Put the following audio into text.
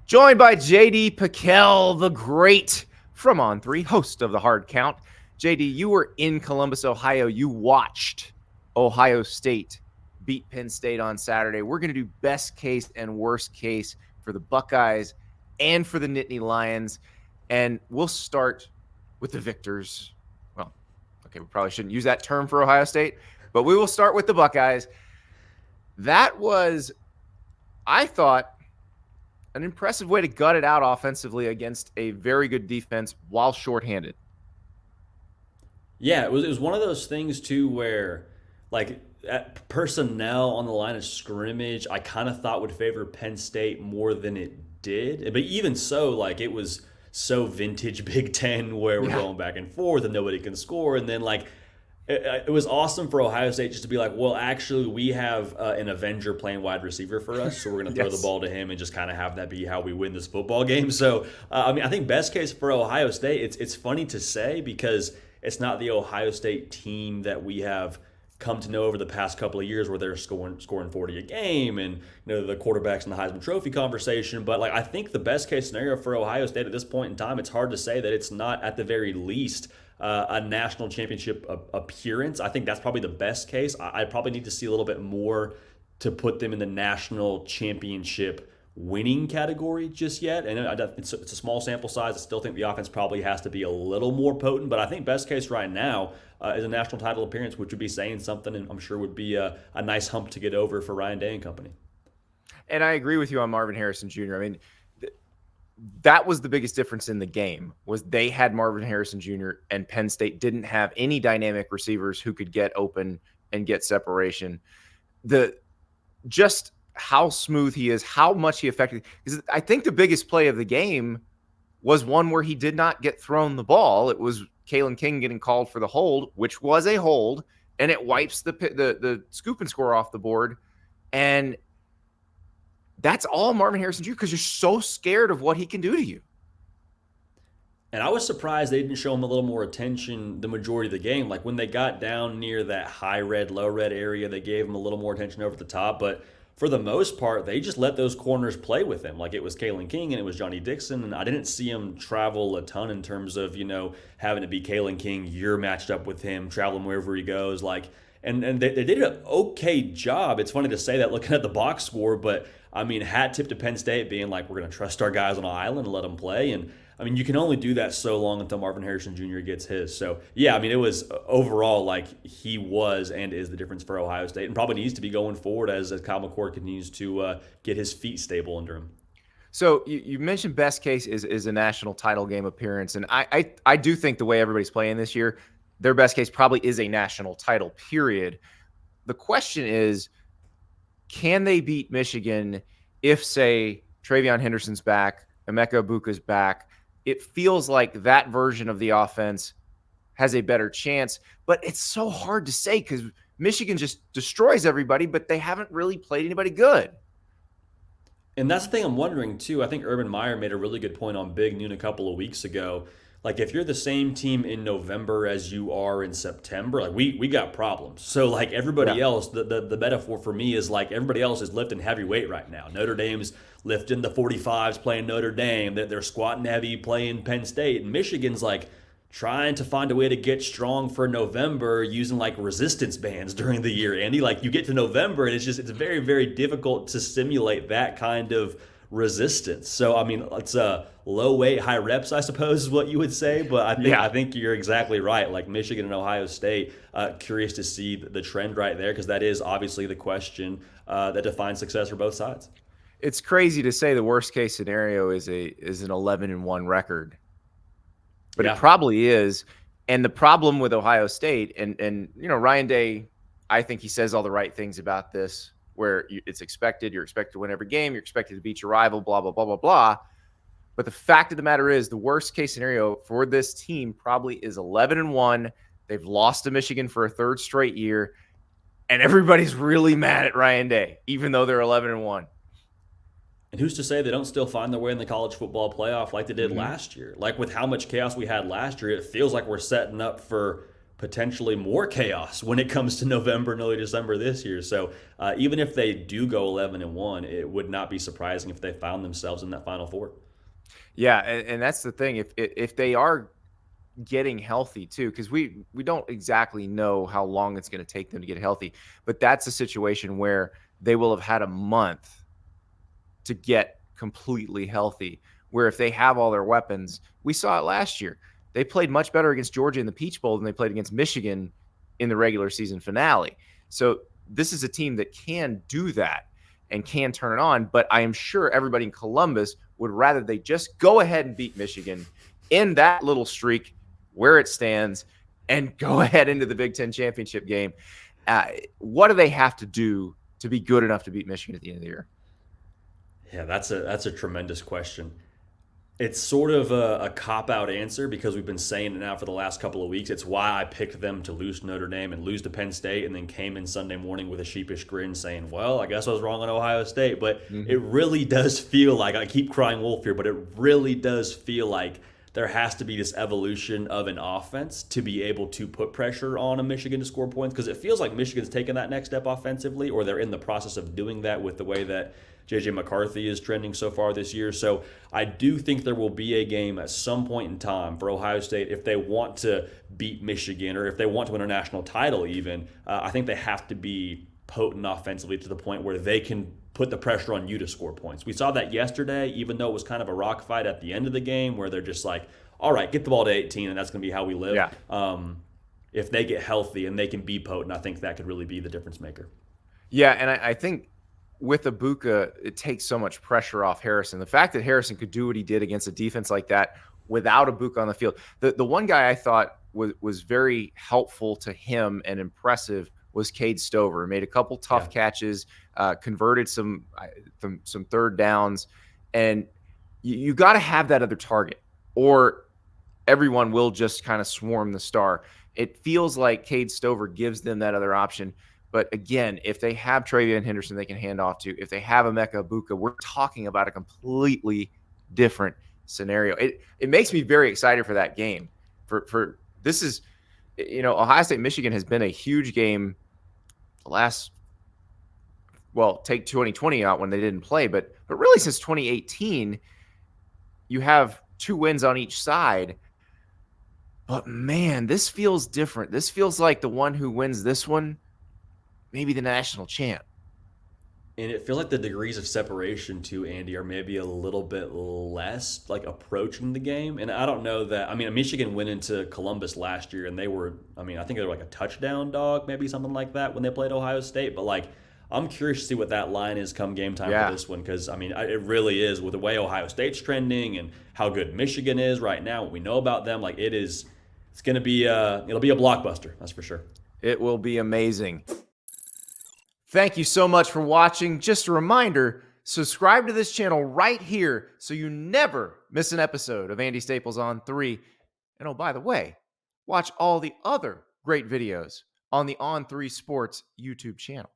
Joined by JD PicKell, the great from On3, host of the Hard Count. JD, you were in Columbus, Ohio. You watched Ohio State beat Penn State on Saturday. We're going to do best case and worst case for the Buckeyes and for the Nittany Lions. And we'll start with the victors. Well, okay, we probably shouldn't use that term for Ohio State, but we will start with the Buckeyes. That was, I thought, an impressive way to gut it out offensively against a very good defense while shorthanded. Yeah, it was one of those things too where, like, personnel on the line of scrimmage, I kind of thought would favor Penn State more than it did. But even so, like, it was so vintage Big Ten where we're going back and forth and nobody can score, and then like. It was awesome for Ohio State just to be like, well, actually, we have an Avenger playing wide receiver for us, so we're going to throw the ball to him and just kind of have that be how we win this football game. So, I think best case for Ohio State, it's funny to say because it's not the Ohio State team that we have come to know over the past couple of years where they're scoring 40 a game and the quarterbacks in the Heisman Trophy conversation. But like I think the best case scenario for Ohio State at this point in time, it's hard to say that it's not at the very least a national championship appearance. I think that's probably the best case. I probably need to see a little bit more to put them in the national championship winning category just yet. And it's a small sample size. I still think the offense probably has to be a little more potent. But I think best case right now is a national title appearance, which would be saying something, and I'm sure would be a nice hump to get over for Ryan Day and company. And I agree with you on Marvin Harrison Jr. I mean, that was the biggest difference in the game was they had Marvin Harrison Jr. and Penn State didn't have any dynamic receivers who could get open and get separation. Just how smooth he is, how much he affected. Because I think the biggest play of the game was one where he did not get thrown the ball. It was Kalen King getting called for the hold, which was a hold, and it wipes the scoop and score off the board. And that's all Marvin Harrison Jr. because you're so scared of what he can do to you. And I was surprised they didn't show him a little more attention the majority of the game. Like when they got down near that high red, low red area, they gave him a little more attention over the top. But for the most part, they just let those corners play with him. Like it was Kalen King and it was Johnny Dixon. And I didn't see him travel a ton in terms of, having to be Kalen King. You're matched up with him, traveling wherever he goes. And they did an okay job. It's funny to say that looking at the box score, but I mean, hat tip to Penn State being like, we're going to trust our guys on an island and let them play. And I mean, you can only do that so long until Marvin Harrison Jr. gets his. So, yeah, I mean, it was overall like he was and is the difference for Ohio State and probably needs to be going forward as Kyle McCord continues to get his feet stable under him. So you mentioned best case is a national title game appearance. And I do think the way everybody's playing this year, their best case probably is a national title, period. The question is, can they beat Michigan if, say, Travion Henderson's back, Emeka Egbuka's back? It feels like that version of the offense has a better chance, but it's so hard to say because Michigan just destroys everybody, but they haven't really played anybody good. And that's the thing I'm wondering, too. I think Urban Meyer made a really good point on Big Noon a couple of weeks ago. Like, if you're the same team in November as you are in September, like, we got problems. So, like, everybody else, the metaphor for me is, like, everybody else is lifting heavy weight right now. Notre Dame's lifting the 45s playing Notre Dame. They're squatting heavy playing Penn State. And Michigan's, like, trying to find a way to get strong for November using, like, resistance bands during the year, Andy. Like, you get to November, and it's very, very difficult to simulate that kind of resistance. So I mean, it's a low weight, high reps, I suppose, is what you would say. But I think you're exactly right. Like Michigan and Ohio State, curious to see the trend right there because that is obviously the question that defines success for both sides. It's crazy to say the worst case scenario is an 11-1 record, but it probably is. And the problem with Ohio State and Ryan Day, I think he says all the right things about this. Where it's expected, you're expected to win every game, you're expected to beat your rival, blah, blah, blah, blah, blah. But the fact of the matter is the worst case scenario for this team probably is 11-1. They've lost to Michigan for a third straight year, and everybody's really mad at Ryan Day, even though they're 11-1. And who's to say they don't still find their way in the college football playoff like they did last year? Like with how much chaos we had last year, it feels like we're setting up for potentially more chaos when it comes to November and early December this year. So even if they do go 11-1, it would not be surprising if they found themselves in that Final Four. Yeah, and that's the thing. If they are getting healthy too, because we don't exactly know how long it's going to take them to get healthy, but that's a situation where they will have had a month to get completely healthy. Where if they have all their weapons, we saw it last year. They played much better against Georgia in the Peach Bowl than they played against Michigan in the regular season finale. So this is a team that can do that and can turn it on. But I am sure everybody in Columbus would rather they just go ahead and beat Michigan in that little streak where it stands and go ahead into the Big Ten championship game. What do they have to do to be good enough to beat Michigan at the end of the year? Yeah, that's a tremendous question. It's sort of a cop-out answer because we've been saying it now for the last couple of weeks. It's why I picked them to lose to Notre Dame and lose to Penn State and then came in Sunday morning with a sheepish grin saying, well, I guess I was wrong on Ohio State. But it really does feel like, I keep crying wolf here, but it really does feel like there has to be this evolution of an offense to be able to put pressure on a Michigan to score points, because it feels like Michigan's taken that next step offensively, or they're in the process of doing that with the way that J.J. McCarthy is trending so far this year. So I do think there will be a game at some point in time for Ohio State if they want to beat Michigan or if they want to win a national title even. I think they have to be potent offensively to the point where they can put the pressure on you to score points. We saw that yesterday, even though it was kind of a rock fight at the end of the game where they're just like, all right, get the ball to 18 and that's going to be how we live. Yeah. If they get healthy and they can be potent, I think that could really be the difference maker. Yeah, and I think with Ibuka, it takes so much pressure off Harrison. The fact that Harrison could do what he did against a defense like that without Ibuka on the field. The one guy I thought was very helpful to him and impressive was Cade Stover. Made a couple tough catches, converted some third downs, and you got to have that other target, or everyone will just kind of swarm the star. It feels like Cade Stover gives them that other option. But again, if they have Travion Henderson they can hand off to, if they have Emeka Ibuka, we're talking about a completely different scenario. It makes me very excited for that game. For this is, Ohio State Michigan has been a huge game the last, well, take 2020 out when they didn't play, but really since 2018, you have 2 wins on each side. But man, this feels different. This feels like the one who wins this one, maybe the national champ. And it feels like the degrees of separation too, Andy, are maybe a little bit less like approaching the game. And I don't know that, Michigan went into Columbus last year and they were, I think they were like a touchdown dog, maybe something like that when they played Ohio State. But like, I'm curious to see what that line is come game time for this one. Because, it really is with the way Ohio State's trending and how good Michigan is right now, what we know about them, like it's going to be, it'll be a blockbuster. That's for sure. It will be amazing. Thank you so much for watching. Just a reminder, subscribe to this channel right here so you never miss an episode of Andy Staples on 3. And oh, by the way, watch all the other great videos on the On3 Sports YouTube channel.